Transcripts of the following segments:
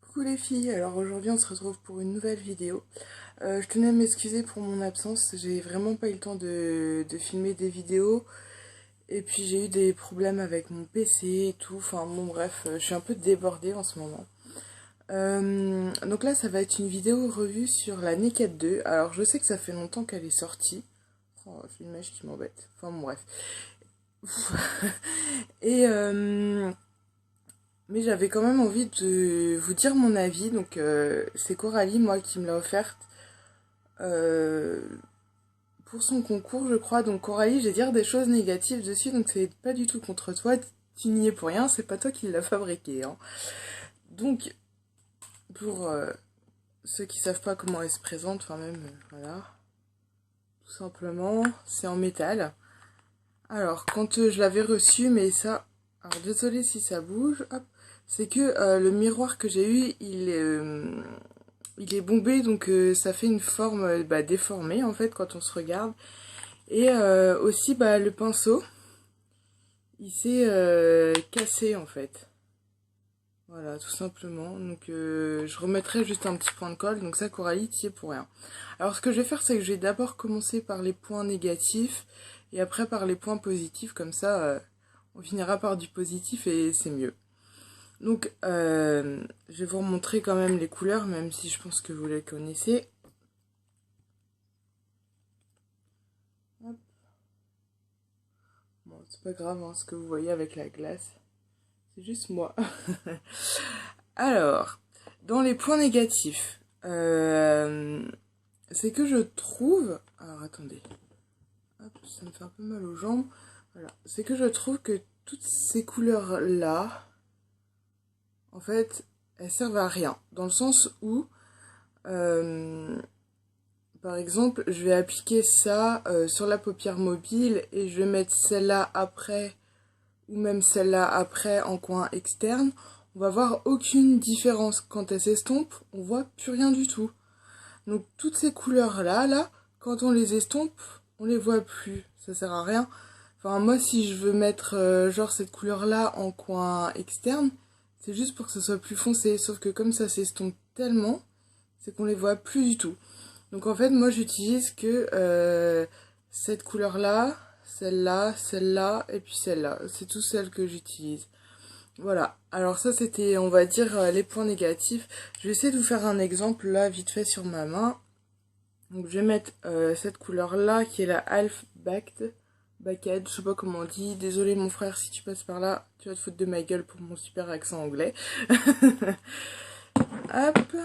Coucou les filles, alors aujourd'hui on se retrouve pour une nouvelle vidéo. Je tenais à m'excuser pour mon absence, j'ai vraiment pas eu le temps de filmer des vidéos. Et puis j'ai eu des problèmes avec mon PC et tout, enfin bon bref, je suis un peu débordée en ce moment. Donc là ça va être une vidéo revue sur la Naked 2. Alors je sais que ça fait longtemps qu'elle est sortie. Oh, c'est une mèche qui m'embête. Enfin bon bref. Et mais j'avais quand même envie de vous dire mon avis. Donc c'est Coralie, moi, qui me l'a offerte euh, pour son concours, je crois. Donc Coralie, je vais dire des choses négatives dessus, donc c'est pas du tout contre toi. Tu n'y es pour rien, c'est pas toi qui l'as fabriqué, hein. Donc, pour ceux qui savent pas comment elle se présente, enfin même, voilà, tout simplement, c'est en métal. Alors, quand je l'avais reçu, mais ça... Alors, désolé si ça bouge, hop. C'est que le miroir que j'ai eu, il est bombé, donc ça fait une forme déformée, en fait, quand on se regarde. Et aussi, le pinceau, il s'est cassé, en fait. Voilà, tout simplement. Donc, je remettrai juste un petit point de colle. Donc ça, Coralie, t'y es pour rien. Alors, ce que je vais faire, c'est que je vais d'abord commencer par les points négatifs et après par les points positifs. Comme ça, on finira par du positif et c'est mieux. Donc, je vais vous remontrer quand même les couleurs, même si je pense que vous les connaissez. Hop. Bon, c'est pas grave, hein, ce que vous voyez avec la glace. C'est juste moi. Alors, dans les points négatifs, c'est que je trouve... Alors, attendez. Hop, ça me fait un peu mal aux jambes. Voilà. C'est que je trouve que toutes ces couleurs-là, en fait, elles servent à rien. Dans le sens où, par exemple, je vais appliquer ça sur la paupière mobile et je vais mettre celle-là après, ou même celle-là après en coin externe. On va voir aucune différence. Quand elle s'estompe, on voit plus rien du tout. Donc toutes ces couleurs-là, quand on les estompe, on les voit plus. Ça sert à rien. Enfin, moi, si je veux mettre genre cette couleur-là en coin externe, c'est juste pour que ça soit plus foncé. Sauf que comme ça s'estompe tellement, c'est qu'on les voit plus du tout. Donc en fait, moi, j'utilise que cette couleur-là, celle-là, celle-là, et puis celle-là. C'est tout celle que j'utilise. Voilà. Alors ça, c'était, on va dire, les points négatifs. Je vais essayer de vous faire un exemple, là, vite fait sur ma main. Donc je vais mettre cette couleur-là, qui est la Half Baked. Baked, je sais pas comment on dit. Désolé mon frère, si tu passes par là, tu vas te foutre de ma gueule pour mon super accent anglais. Hop.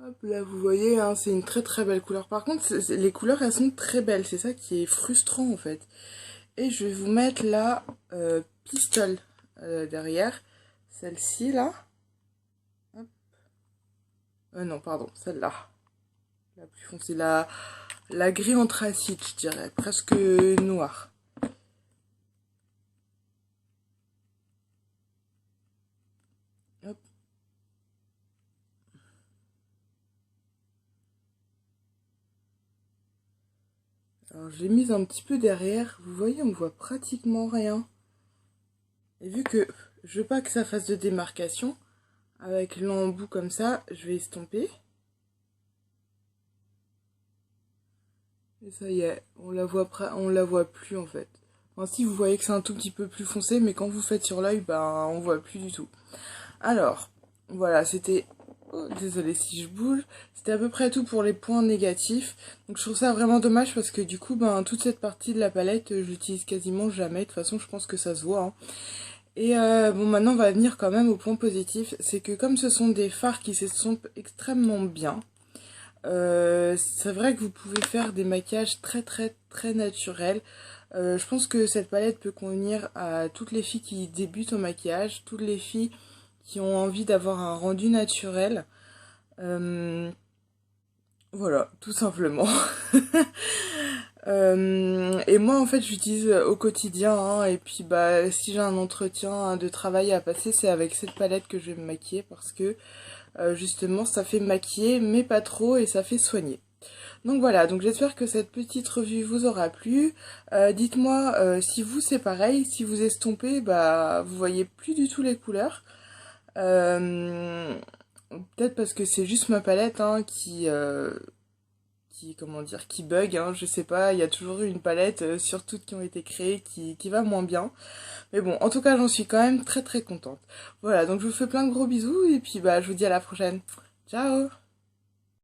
Hop, là vous voyez, hein, c'est une très très belle couleur. Par contre, les couleurs, elles sont très belles. C'est ça qui est frustrant en fait. Et je vais vous mettre la pistole derrière. Celle-ci là. Hop. Non, pardon, celle-là. La plus foncée, la gris anthracite, je dirais. Presque noire. Hop. Alors je l'ai mise un petit peu derrière. Vous voyez, on voit pratiquement rien. Et vu que je veux pas que ça fasse de démarcation, avec l'embout comme ça, je vais estomper. Et ça y est, on la voit plus en fait. Enfin, si vous voyez que c'est un tout petit peu plus foncé, mais quand vous faites sur l'œil, on voit plus du tout. Alors, voilà, c'était... Oh, désolée si je bouge. C'était à peu près tout pour les points négatifs. Donc je trouve ça vraiment dommage parce que du coup, toute cette partie de la palette, je l'utilise quasiment jamais. De toute façon, je pense que ça se voit, hein. Et bon, maintenant, on va venir quand même au point positif. C'est que comme ce sont des fards qui s'estompent extrêmement bien, c'est vrai que vous pouvez faire des maquillages très très très naturels. Je pense que cette palette peut convenir à toutes les filles qui débutent au maquillage, toutes les filles qui ont envie d'avoir un rendu naturel. Voilà, tout simplement. Et moi en fait j'utilise au quotidien, hein, et puis si j'ai un entretien de travail à passer, c'est avec cette palette que je vais me maquiller parce que justement ça fait maquiller mais pas trop et ça fait soigner. Donc voilà, donc j'espère que cette petite revue vous aura plu. Dites-moi si vous c'est pareil, si vous estompez, bah vous voyez plus du tout les couleurs. Euh, Peut-être parce que c'est juste ma palette hein, qui comment dire qui bug hein, je sais pas, il y a toujours eu une palette sur toutes qui ont été créées qui va moins bien. Mais bon, en tout cas, j'en suis quand même très très contente. Voilà, donc je vous fais plein de gros bisous et puis bah je vous dis à la prochaine. Ciao.